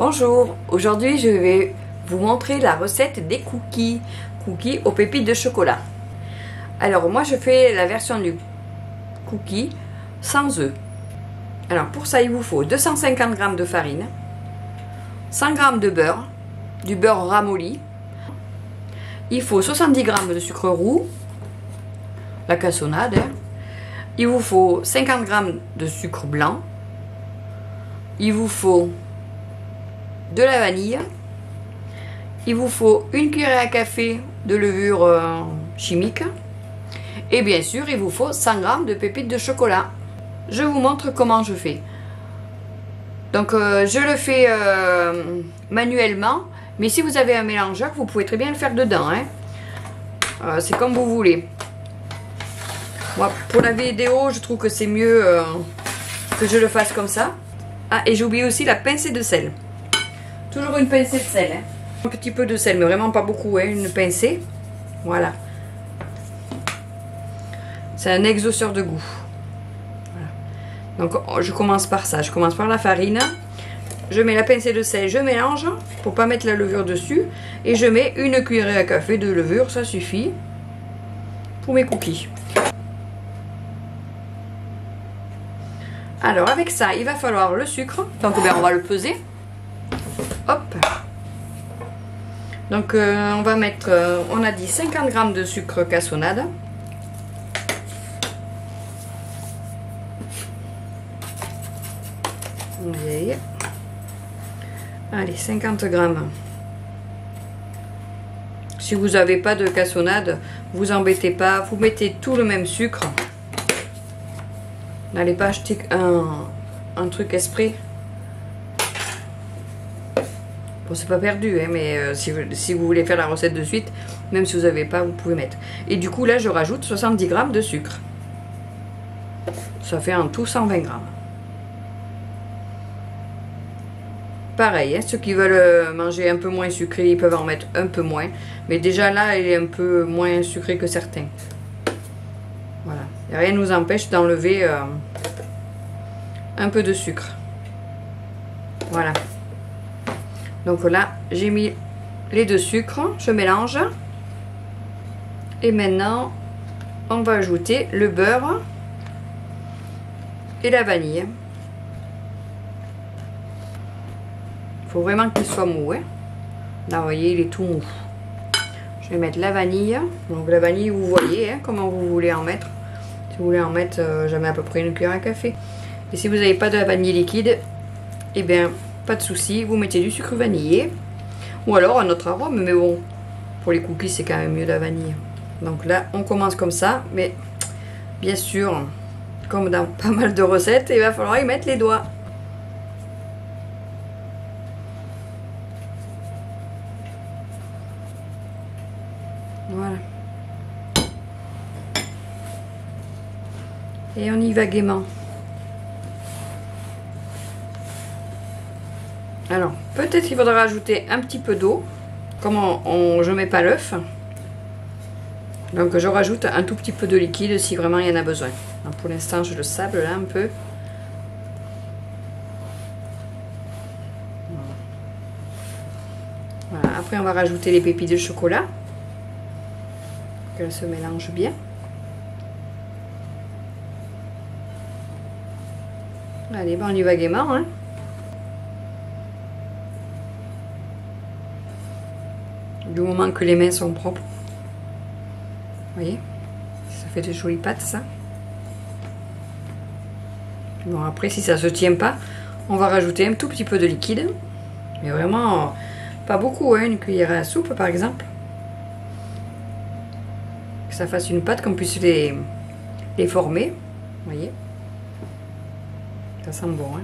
Bonjour, aujourd'hui je vais vous montrer la recette des cookies aux pépites de chocolat. Alors moi je fais la version du cookie sans œufs. Alors pour ça il vous faut 250 g de farine, 100 g de beurre, du beurre ramolli, il faut 70 g de sucre roux, la cassonade, il vous faut 50 g de sucre blanc, il vous faut de la vanille, il vous faut une cuillère à café de levure chimique et bien sûr il vous faut 100 g de pépites de chocolat. Je vous montre comment je fais. Donc je le fais manuellement, mais si vous avez un mélangeur vous pouvez très bien le faire dedans, hein. C'est comme vous voulez. Moi pour la vidéo je trouve que c'est mieux que je le fasse comme ça. Ah, et j'ai oublié aussi la pincée de sel. Toujours une pincée de sel, hein. Un petit peu de sel, mais vraiment pas beaucoup, hein. Une pincée. Voilà. C'est un exhausteur de goût. Voilà. Donc je commence par ça. Je commence par la farine. Je mets la pincée de sel, je mélange pour pas mettre la levure dessus. Et je mets une cuillerée à café de levure, ça suffit pour mes cookies. Alors avec ça, il va falloir le sucre. Donc on va le peser. Hop. Donc on va mettre, on a dit 50 g de sucre cassonade. Allez, 50 g. Si vous n'avez pas de cassonade, vous embêtez pas, vous mettez tout le même sucre. N'allez pas acheter un truc esprit. Bon, c'est pas perdu, hein, mais si vous voulez faire la recette de suite, même si vous n'avez pas, vous pouvez mettre. Et du coup, là, je rajoute 70 g de sucre. Ça fait en tout 120 g. Pareil, hein, ceux qui veulent manger un peu moins sucré, ils peuvent en mettre un peu moins. Mais déjà là, il est un peu moins sucré que certains. Voilà. Et rien ne nous empêche d'enlever un peu de sucre. Voilà. Donc là, j'ai mis les deux sucres, je mélange. Et maintenant, on va ajouter le beurre et la vanille. Il faut vraiment qu'il soit mou, hein. Là, vous voyez, il est tout mou. Je vais mettre la vanille. Donc la vanille, vous voyez, hein, comment vous voulez en mettre. Si vous voulez en mettre, je mets à peu près une cuillère à café. Et si vous n'avez pas de la vanille liquide, eh bien, pas de souci, vous mettez du sucre vanillé. Ou alors un autre arôme, mais bon, pour les cookies, c'est quand même mieux la vanille. Donc là, on commence comme ça, mais bien sûr, comme dans pas mal de recettes, il va falloir y mettre les doigts. Voilà. Et on y va gaiement. Alors, peut-être qu'il faudra rajouter un petit peu d'eau. Comme je ne mets pas l'œuf. Donc, je rajoute un tout petit peu de liquide si vraiment il y en a besoin. Alors, pour l'instant, je le sable là un peu. Voilà. Après, on va rajouter les pépites de chocolat. Qu'elles se mélangent bien. Allez, bon, on y va gaiement, hein. Du moment que les mains sont propres. Vous voyez, ça fait de jolies pâtes, ça. Bon, après, si ça se tient pas, on va rajouter un tout petit peu de liquide. Mais vraiment, pas beaucoup, hein, une cuillère à soupe, par exemple. Que ça fasse une pâte, qu'on puisse les former. Vous voyez, ça sent bon, hein.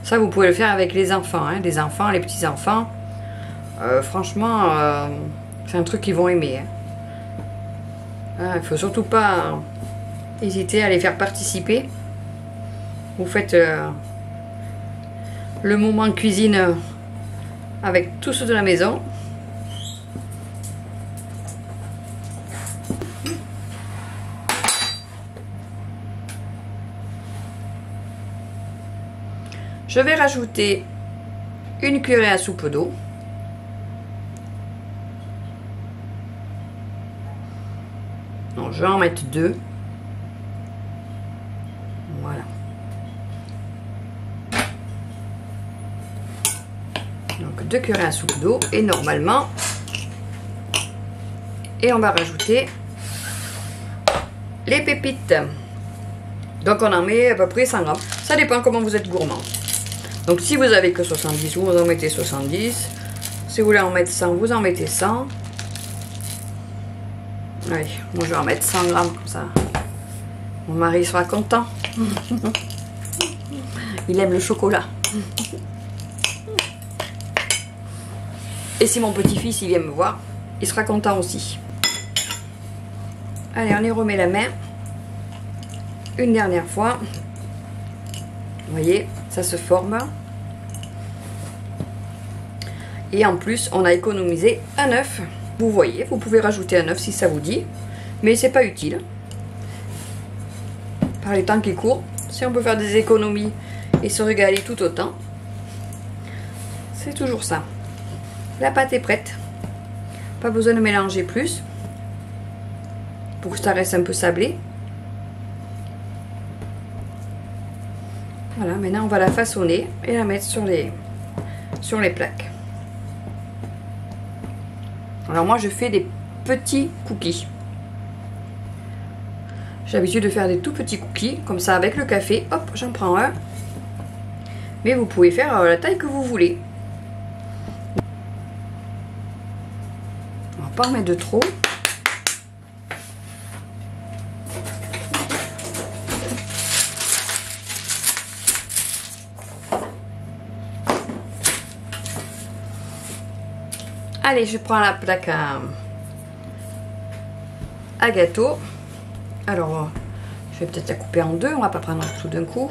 Ça, vous pouvez le faire avec les enfants, hein, les enfants, les petits-enfants. Franchement, c'est un truc qu'ils vont aimer. Il ne faut surtout pas hésiter à les faire participer. Vous faites le moment cuisine avec tous ceux de la maison. Je vais rajouter une cuillère à soupe d'eau. Non, je vais en mettre 2. Voilà. Donc 2 cuillères à soupe d'eau et normalement, et on va rajouter les pépites. Donc on en met à peu près 100 grammes. Ça dépend comment vous êtes gourmand. Donc si vous avez que 70, vous en mettez 70. Si vous voulez en mettre 100, vous en mettez 100. Allez, moi je vais en mettre 100 grammes comme ça. Mon mari sera content. Il aime le chocolat. Et si mon petit-fils il vient me voir, il sera content aussi. Allez, on y remet la main. Une dernière fois. Vous voyez, ça se forme. Et en plus, on a économisé un œuf. Vous voyez, vous pouvez rajouter un œuf si ça vous dit. Mais c'est pas utile. Par les temps qui courent, si on peut faire des économies et se régaler tout autant, c'est toujours ça. La pâte est prête. Pas besoin de mélanger plus. Pour que ça reste un peu sablé. Voilà, maintenant on va la façonner et la mettre sur les plaques. Alors moi je fais des petits cookies. J'ai l'habitude de faire des tout petits cookies, comme ça avec le café, hop, j'en prends un. Mais vous pouvez faire la taille que vous voulez. On va pas en mettre de trop. Allez, je prends la plaque à gâteau. Alors, je vais peut-être la couper en deux. On va pas prendre tout d'un coup.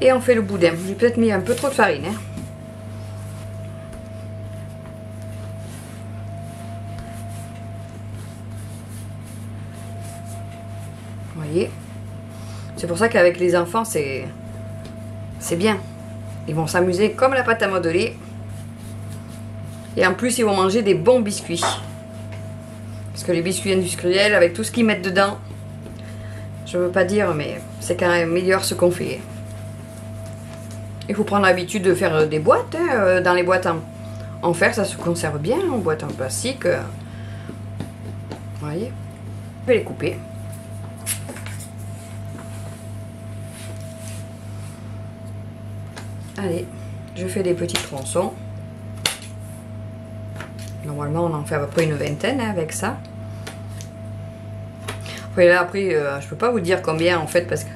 Et on fait le boudin. J'ai peut-être mis un peu trop de farine. Hein. Vous voyez? C'est pour ça qu'avec les enfants, c'est bien. Ils vont s'amuser comme la pâte à modeler. Et en plus, ils vont manger des bons biscuits. Parce que les biscuits industriels, avec tout ce qu'ils mettent dedans, je veux pas dire, mais c'est quand même meilleur ce qu'on fait. Il faut prendre l'habitude de faire des boîtes. Hein. Dans les boîtes en fer, ça se conserve bien. En boîte en plastique. Vous voyez? Je vais les couper. Allez, je fais des petits tronçons. Normalement, on en fait à peu près une vingtaine hein, avec ça. Après, là, je peux pas vous dire combien en fait parce que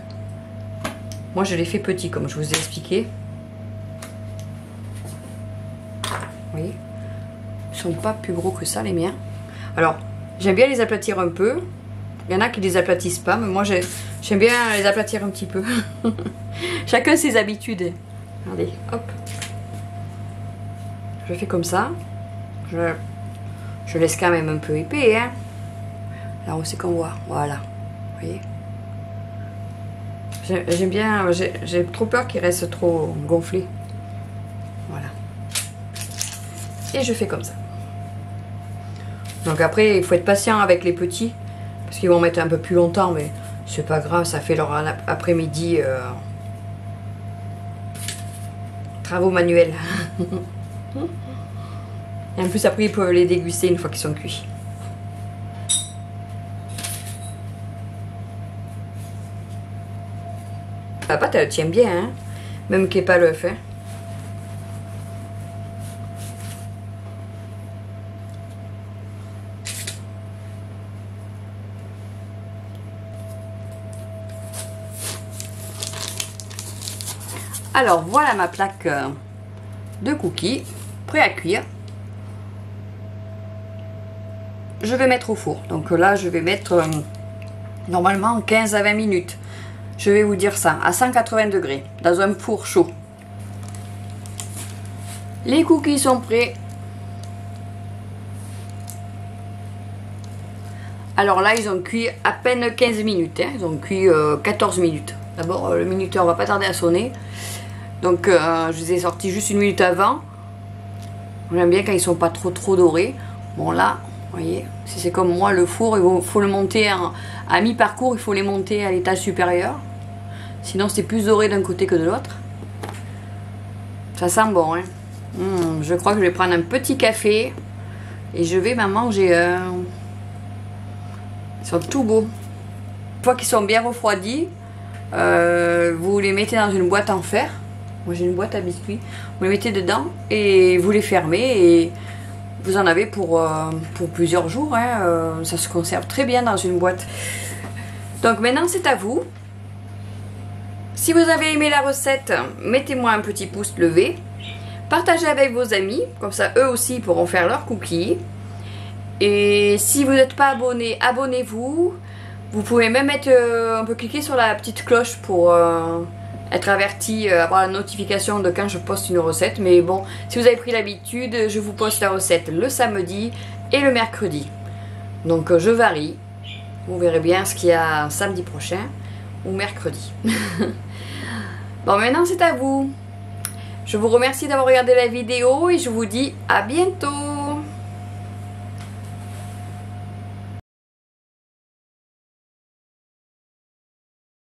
moi je les fais petits comme je vous ai expliqué. Vous voyez, ils sont pas plus gros que ça les miens. Alors, j'aime bien les aplatir un peu. Il y en a qui les aplatissent pas, mais moi j'aime bien les aplatir un petit peu. Chacun ses habitudes. Allez, hop. Je fais comme ça. Je laisse quand même un peu épais, hein. Là aussi qu'on voit. Voilà. Vous voyez. J'aime bien. J'ai trop peur qu'il reste trop gonflé. Voilà. Et je fais comme ça. Donc après, il faut être patient avec les petits. Parce qu'ils vont mettre un peu plus longtemps, mais c'est pas grave, ça fait leur après-midi. Travaux manuels. Et en plus après ils peuvent les déguster une fois qu'ils sont cuits. La pâte elle tient bien hein, même qu'il n'y ait pas l'œuf hein. Alors voilà ma plaque de cookies prêt à cuire. Je vais mettre au four. Donc là je vais mettre normalement 15 à 20 minutes. Je vais vous dire ça, à 180 degrés, dans un four chaud. Les cookies sont prêts. Alors là ils ont cuit à peine 15 minutes. Hein. Ils ont cuit 14 minutes. D'abord, le minuteur va pas tarder à sonner. Donc, je les ai sortis juste 1 minute avant. J'aime bien quand ils sont pas trop dorés. Bon, là, vous voyez, si c'est comme moi, le four, il faut le monter à mi-parcours, il faut les monter à l'étage supérieur. Sinon, c'est plus doré d'un côté que de l'autre. Ça sent bon, hein. Je crois que je vais prendre un petit café et je vais m'en manger un. Ils sont tout beaux. Une fois qu'ils sont bien refroidis, vous les mettez dans une boîte en fer. Moi j'ai une boîte à biscuits. Vous les mettez dedans et vous les fermez et vous en avez pour plusieurs jours. Hein. Ça se conserve très bien dans une boîte. Donc maintenant c'est à vous. Si vous avez aimé la recette, mettez-moi un petit pouce levé. Partagez avec vos amis, comme ça eux aussi pourront faire leurs cookies. Et si vous n'êtes pas abonné, abonnez-vous. Vous pouvez même on peut cliquer sur la petite cloche pour être averti, avoir la notification de quand je poste une recette. Mais bon, si vous avez pris l'habitude, je vous poste la recette le samedi et le mercredi. Donc je varie. Vous verrez bien ce qu'il y a samedi prochain ou mercredi. Bon, maintenant c'est à vous. Je vous remercie d'avoir regardé la vidéo et je vous dis à bientôt.